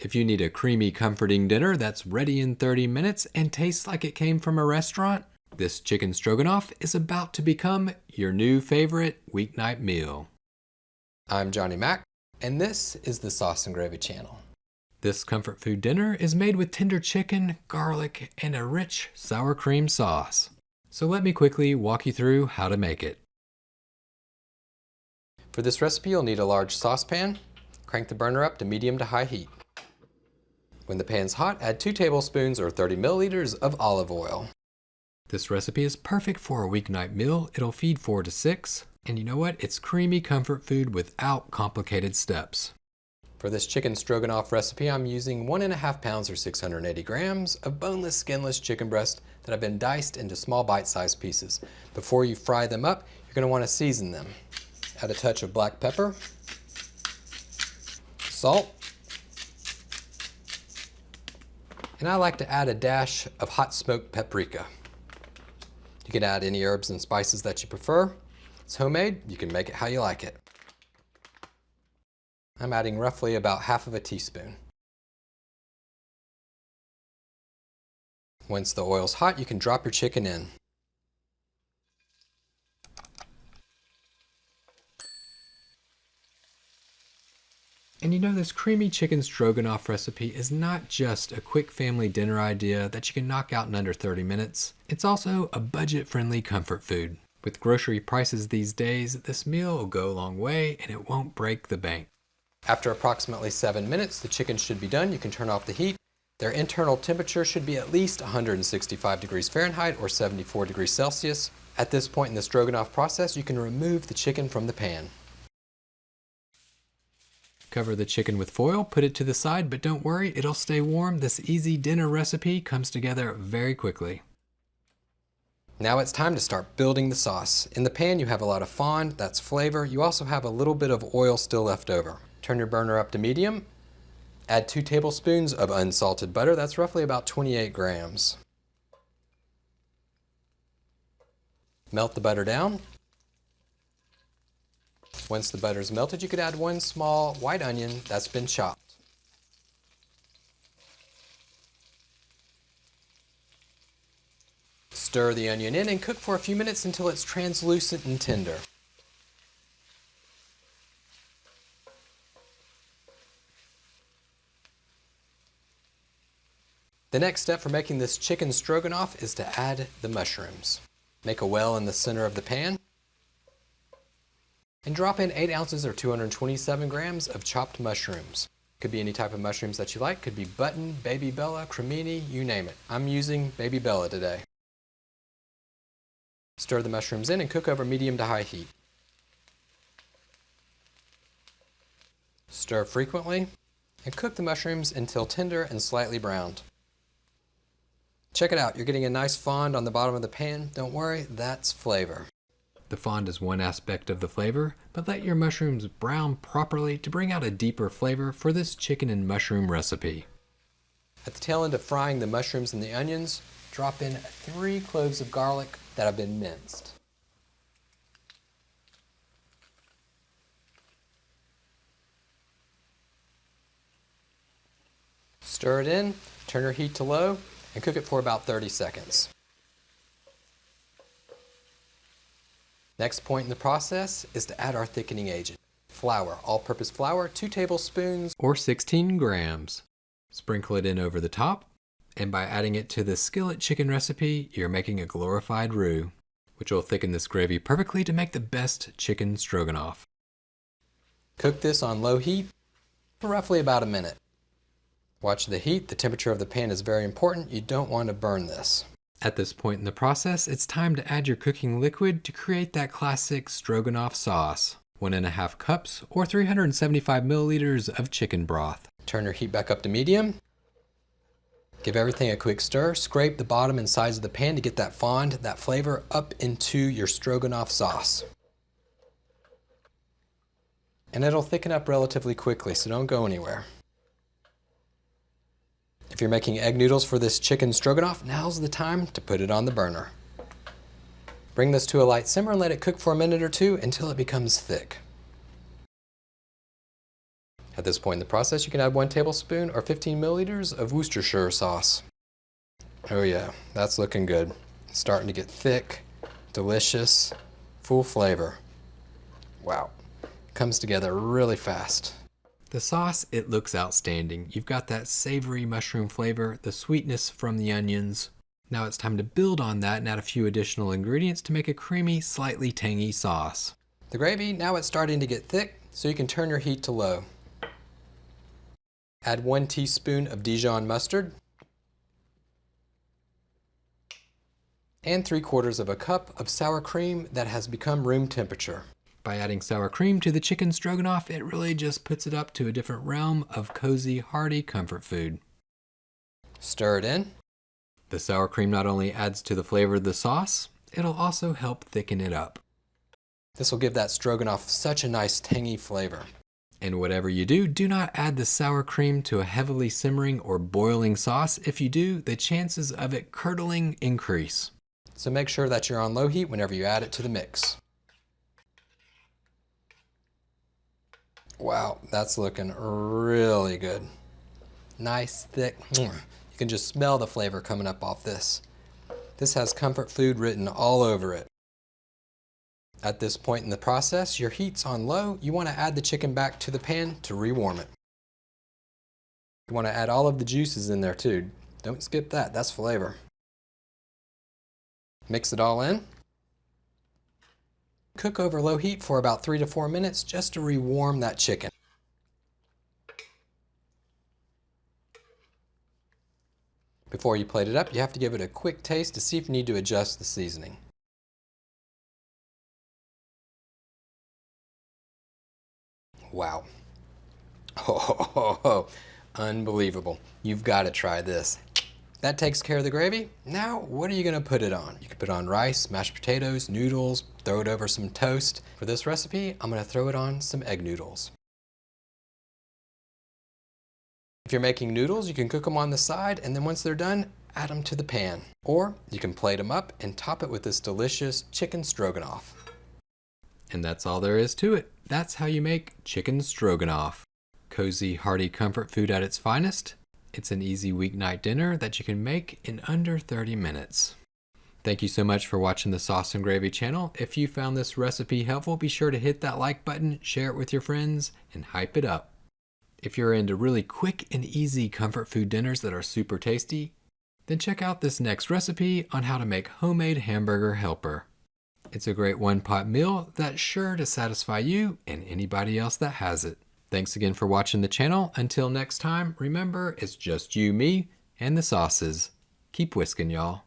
If you need a creamy, comforting dinner that's ready in 30 minutes and tastes like it came from a restaurant, this chicken stroganoff is about to become your new favorite weeknight meal. I'm Johnny Mac, and this is the Sauce and Gravy channel. This comfort food dinner is made with tender chicken, garlic, and a rich sour cream sauce. So let me quickly walk you through how to make it. For this recipe, you'll need a large saucepan. Crank the burner up to medium to high heat. When the pan's hot, add 2 tablespoons or 30 milliliters of olive oil. This recipe is perfect for a weeknight meal. It'll feed 4 to 6. And you know what? It's creamy comfort food without complicated steps. For this chicken stroganoff recipe, I'm using 1.5 pounds or 680 grams of boneless, skinless chicken breast that have been diced into small bite-sized pieces. Before you fry them up, you're going to want to season them. Add a touch of black pepper, salt, and I like to add a dash of hot smoked paprika. You can add any herbs and spices that you prefer. It's homemade, you can make it how you like it. I'm adding roughly about half of a teaspoon. Once the oil's hot, you can drop your chicken in. And you know, this creamy chicken stroganoff recipe is not just a quick family dinner idea that you can knock out in under 30 minutes. It's also a budget-friendly comfort food. With grocery prices these days, this meal will go a long way and it won't break the bank. After approximately 7 minutes, the chicken should be done. You can turn off the heat. Their internal temperature should be at least 165 degrees Fahrenheit or 74 degrees Celsius. At this point in the stroganoff process, you can remove the chicken from the pan. Cover the chicken with foil, put it to the side, but don't worry, it'll stay warm. This easy dinner recipe comes together very quickly. Now it's time to start building the sauce. In the pan you have a lot of fond, that's flavor. You also have a little bit of oil still left over. Turn your burner up to medium. Add 2 tablespoons of unsalted butter, that's roughly about 28 grams. Melt the butter down. Once the butter is melted, you could add 1 small white onion that's been chopped. Stir the onion in and cook for a few minutes until it's translucent and tender. The next step for making this chicken stroganoff is to add the mushrooms. Make a well in the center of the pan and drop in 8 ounces or 227 grams of chopped mushrooms. Could be any type of mushrooms that you like. Could be button, baby bella, cremini, you name it. I'm using baby bella today. Stir the mushrooms in and cook over medium to high heat. Stir frequently and cook the mushrooms until tender and slightly browned. Check it out, you're getting a nice fond on the bottom of the pan. Don't worry, that's flavor. The fond is one aspect of the flavor, but let your mushrooms brown properly to bring out a deeper flavor for this chicken and mushroom recipe. At the tail end of frying the mushrooms and the onions, drop in 3 cloves of garlic that have been minced. Stir it in, turn your heat to low, and cook it for about 30 seconds. Next point in the process is to add our thickening agent. Flour, all-purpose flour, 2 tablespoons or 16 grams. Sprinkle it in over the top, and by adding it to the skillet chicken recipe, you're making a glorified roux, which will thicken this gravy perfectly to make the best chicken stroganoff. Cook this on low heat for roughly about a minute. Watch the heat. The temperature of the pan is very important. You don't want to burn this. At this point in the process, it's time to add your cooking liquid to create that classic stroganoff sauce. 1.5 cups or 375 milliliters of chicken broth. Turn your heat back up to medium. Give everything a quick stir. Scrape the bottom and sides of the pan to get that fond, that flavor up into your stroganoff sauce. And it'll thicken up relatively quickly, so don't go anywhere. If you're making egg noodles for this chicken stroganoff, now's the time to put it on the burner. Bring this to a light simmer and let it cook for a minute or 2 until it becomes thick. At this point in the process, you can add 1 tablespoon or 15 milliliters of Worcestershire sauce. Oh yeah, that's looking good. It's starting to get thick, delicious, full flavor. Wow, comes together really fast. The sauce, it looks outstanding. You've got that savory mushroom flavor, the sweetness from the onions. Now it's time to build on that and add a few additional ingredients to make a creamy, slightly tangy sauce. The gravy, now it's starting to get thick, so you can turn your heat to low. Add 1 teaspoon of Dijon mustard and 3/4 of a cup of sour cream that has become room temperature. By adding sour cream to the chicken stroganoff, it really just puts it up to a different realm of cozy, hearty comfort food. Stir it in. The sour cream not only adds to the flavor of the sauce, it'll also help thicken it up. This will give that stroganoff such a nice tangy flavor. And whatever you do, do not add the sour cream to a heavily simmering or boiling sauce. If you do, the chances of it curdling increase. So make sure that you're on low heat whenever you add it to the mix. Wow, that's looking really good. Nice, thick. You can just smell the flavor coming up off this. This has comfort food written all over it. At this point in the process, your heat's on low. You want to add the chicken back to the pan to rewarm it. You want to add all of the juices in there too. Don't skip that, that's flavor. Mix it all in. Cook over low heat for about 3 to 4 minutes just to rewarm that chicken. Before you plate it up, you have to give it a quick taste to see if you need to adjust the seasoning. Wow. Oh, unbelievable. You've got to try this. That takes care of the gravy. Now, what are you going to put it on? You can put it on rice, mashed potatoes, noodles, throw it over some toast. For this recipe, I'm going to throw it on some egg noodles. If you're making noodles, you can cook them on the side, and then once they're done, add them to the pan. Or you can plate them up and top it with this delicious chicken stroganoff. And that's all there is to it. That's how you make chicken stroganoff. Cozy, hearty comfort food at its finest. It's an easy weeknight dinner that you can make in under 30 minutes. Thank you so much for watching the Sauce and Gravy channel. If you found this recipe helpful, be sure to hit that like button, share it with your friends, and hype it up. If you're into really quick and easy comfort food dinners that are super tasty, then check out this next recipe on how to make homemade hamburger helper. It's a great one-pot meal that's sure to satisfy you and anybody else that has it. Thanks again for watching the channel. Until next time, remember, it's just you, me, and the sauces. Keep whisking, y'all.